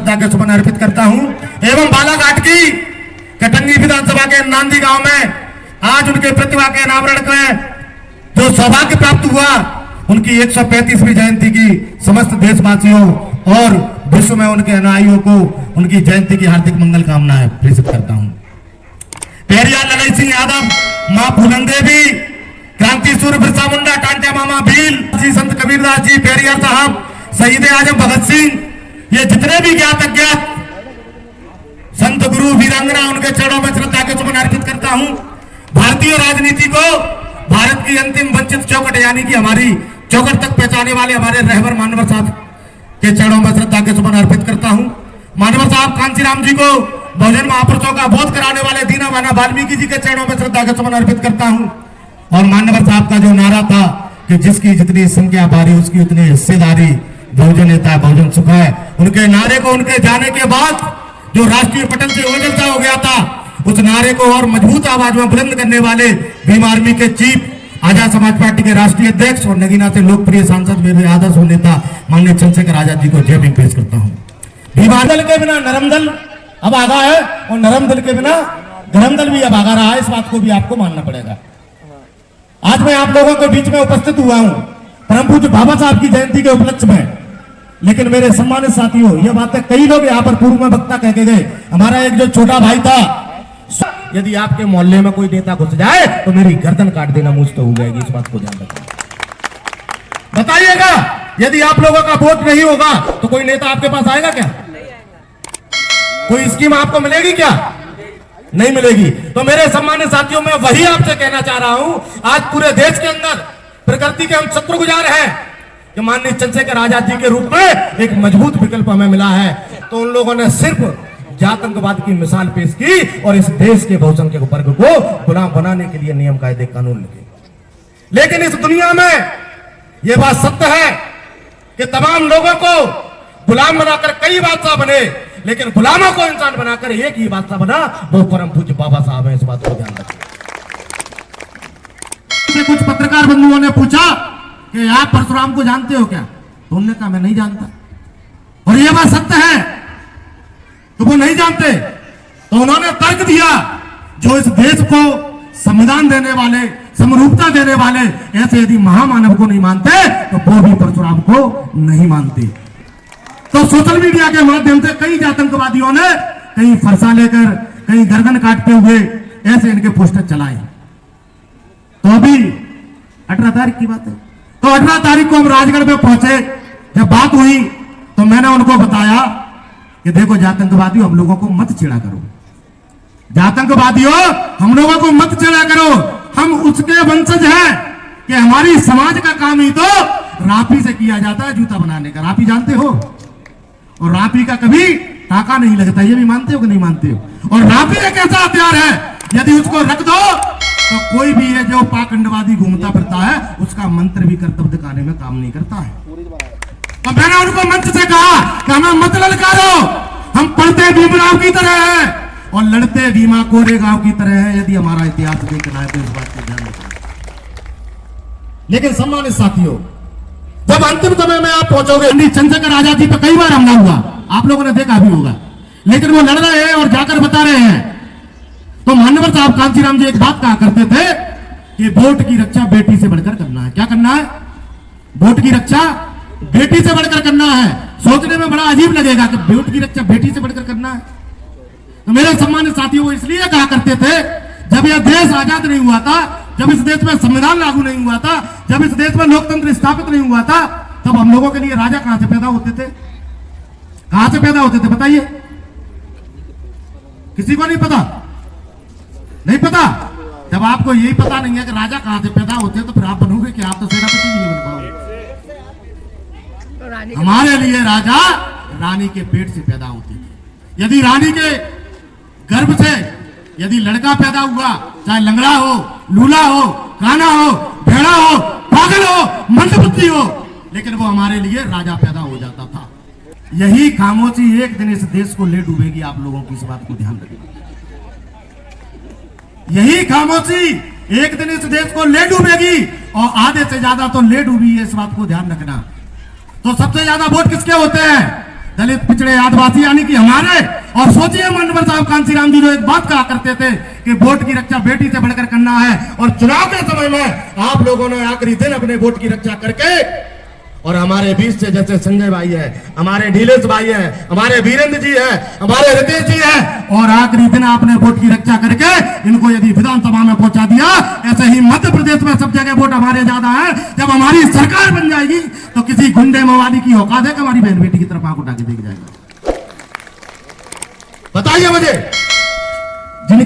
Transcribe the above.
श्रद्धा के सुमन अर्पित करता हूं एवं बालाघाट की कटंगी विधानसभा के नांदी गांव में आज उनके प्रतिभा के अनावरण का जो सौभाग्य प्राप्त हुआ, उनकी 135वीं जयंती की समस्त देशवासियों और विश्व में उनके अनुयायियों को उनकी जयंती की हार्दिक मंगल कामनाएं प्रेषित करता हूं। पेरियार ललित सिंह यादव, मां फूलन देवी, क्रांति सूर्य बिरसा मुंडा, टांटिया मामा भील जी, संत कबीरदास जी, पेरियार साहब, शहीद आजम भगत सिंह, ये जितने भी ज्ञात अज्ञात संत गुरु वीरांगना, उनके चरणों में श्रद्धा के सुमन अर्पित करता हूं। भारतीय राजनीति को भारत की अंतिम वंचित चौखट यानी कि हमारी चौखट तक पहुंचाने वाले हमारे रहबर मानवर साहब के चरणों में श्रद्धा के सुमन अर्पित करता हूं। मानवर साहब कांचीराम जी को बहुजन महापुरुषों का बोध कराने वाले दीना माना वाल्मीकि जी के चरणों में श्रद्धा के सुमन अर्पित करता हूं। और मानवर साहब का जो नारा था कि जिसकी जितनी संख्या भारी उसकी उतनी हिस्सेदारी, बहुजन नेता बहुजन सुख है, उनके नारे को उनके जाने के बाद जो राष्ट्रीय पटल से ओझलता हो गया था, उस नारे को और मजबूत आवाज में बुलंद करने वाले भीम आर्मी के चीफ, आजाद समाज पार्टी के राष्ट्रीय अध्यक्ष और नगीना से लोकप्रिय सांसद मेरे आदर्श नेता माननीय चंद्रशेखर आजाद जी को जय भीम पेश करता हूं। भीम दल के बिना नरम दल अब आगा है और नरम दल के बिना गरम दल भी अब आगा रहा है, इस बात को भी आपको मानना पड़ेगा। आज मैं आप लोगों के बीच में उपस्थित हुआ हूं परम पूज्य बाबा साहब की जयंती के उपलक्ष्य में, लेकिन मेरे सम्मानित साथियों, यह बातें कई लोग यहाँ पर पूर्व में वक्ता कह के गए। हमारा एक जो छोटा भाई था, यदि आपके मोहल्ले में कोई नेता घुस जाए तो मेरी गर्दन काट देना मुझ तो हो जाएगी, इस बात को ध्यान रखना। बताइएगा, यदि आप लोगों का वोट नहीं होगा तो कोई नेता आपके पास आएगा क्या? कोई स्कीम आपको मिलेगी क्या? नहीं मिलेगी। तो मेरे सम्मानित साथियों, मैं वही आपसे कहना चाह रहा हूं, आज पूरे देश के अंदर प्रकृति के हम शुक्रगुजार हैं कि माननीय चंद्रशेखर आजाद जी के रूप में एक मजबूत विकल्प हमें मिला है। तो उन लोगों ने सिर्फ जातंकवाद की मिसाल पेश की और इस देश के बहुसंख्यक वर्ग को गुलाम बनाने के लिए नियम कायदे कानून लगे। लेकिन इस दुनिया में यह बात सत्य है कि तमाम लोगों को गुलाम बनाकर कई बादशाह बने, लेकिन गुलामों को इंसान बनाकर एक ही बादशाह बना, वो परम पूज्य बाबा साहब है। इस बात को ध्यान रखें। कुछ पत्रकार बंधुओं ने पूछा कि आप परशुराम को जानते हो क्या? तो उन्होंने कहा मैं नहीं जानता, और यह बात सत्य है तो वो नहीं जानते। तो उन्होंने तर्क दिया, जो इस देश को संविधान देने वाले, समरूपता देने वाले ऐसे यदि महामानव को नहीं मानते तो वो भी परशुराम को नहीं मानते। तो सोशल मीडिया के माध्यम से कई आतंकवादियों ने कहीं फरसा लेकर, कहीं गर्दन काटते हुए ऐसे इनके पोस्टर चलाए। तो अभी 18 तारीख की बात है, तो 18 तारीख को हम राजगढ़ में पहुंचे। जब बात हुई तो मैंने उनको बताया कि देखो जातंकवादियों, हम लोगों को मत चिढ़ा करो, जातंकवादियों हम लोगों को मत चिढ़ा करो, हम उसके वंशज हैं कि हमारी समाज का काम ही तो राफी से किया जाता है जूता बनाने का। राफी जानते हो? और राफी का कभी टाका नहीं लगता, ये भी मानते हो कि नहीं मानते हो? और राफी एक ऐसा हथियार है, यदि उसको रख दो तो कोई भी है जो पाखंडवादी घूमता फिरता है, उसका मंत्र भी कर्तव्य दिखाने में काम नहीं करता है। तो मैंने उनको मंच से कहा कि हमें मत ललकारो, हम पढ़ते भीमराव की तरह हैं और लड़ते भीमा कोरेगांव की तरह है। यदि हमारा इतिहास देखना है तो इस बात को ध्यान रखना। लेकिन सम्मानित साथियों, जब अंतिम समय में आप पहुंचोगे, चंद्रशेखर आजाद जी पे कई बार हमला हुआ, आप लोगों ने देखा भी होगा, लेकिन वो लड़ रहे हैं और जाकर बता रहे हैं। तो मानवर साहब कांचीराम जी एक बात कहा करते थे कि वोट की रक्षा बेटी से बढ़कर करना है। क्या करना है? वोट की रक्षा बेटी से बढ़कर करना है। सोचने में बड़ा अजीब लगेगा कि वोट की रक्षा बेटी से बढ़कर करना है। तो मेरे सम्मानित साथियों, वो इसलिए कहा करते थे, जब यह देश आजाद नहीं हुआ था, जब इस देश में संविधान लागू नहीं हुआ था, जब इस देश में लोकतंत्र स्थापित नहीं हुआ था, तब हम लोगों के लिए राजा कहां से पैदा होते थे? कहां से पैदा होते थे बताइए? किसी को नहीं पता? नहीं पता? जब आपको यही पता नहीं है कि राजा कहां से पैदा होते हैं, तो फिर आप बनोगे कि आप तो सेनापति भी नहीं बन पाओगे। हमारे लिए राजा रानी के पेट से पैदा होते थे। यदि रानी के गर्भ से यदि लड़का पैदा हुआ, चाहे लंगड़ा हो, लूला हो, काना हो, भेड़ा हो, पागल हो, मंदबुद्धि हो, लेकिन वो हमारे लिए राजा पैदा हो जाता था। यही खामोशी एक दिन इस देश को ले डूबेगी। आप लोगों की इस बात को ध्यान रखना। यही खामोशी एक दिन इस देश को ले डूबेगी, और आधे से ज्यादा तो ले डूबी है, इस बात को ध्यान रखना। तो सबसे ज्यादा वोट किसके होते हैं? दलित पिछड़े आदिवासी यानी कि हमारे। और सोचिए मनोहर साहब कांसीराम जी जो एक बात कहा करते थे कि वोट की रक्षा बेटी से बढ़कर करना है, और चुनाव के समय में आप लोगों ने आखिरी दिन अपने वोट की रक्षा करके, और हमारे बीच से जैसे संजय भाई है, हमारे ढीलेश भाई है, हमारे वीरेंद्र जी है, हमारे रितेश जी है, और आखिरी दिन आपने वोट की रक्षा करके इनको यदि विधानसभा में पहुंचा दिया। ऐसे ही मध्य प्रदेश में सब जगह वोट हमारे ज्यादा है। जब हमारी सरकार बन जाएगी तो किसी गुंडे मवाली की औकात है कि हमारी बहन बेटी की तरफ आंख उठा के देख जाएगा? बताइए मुझे। जिन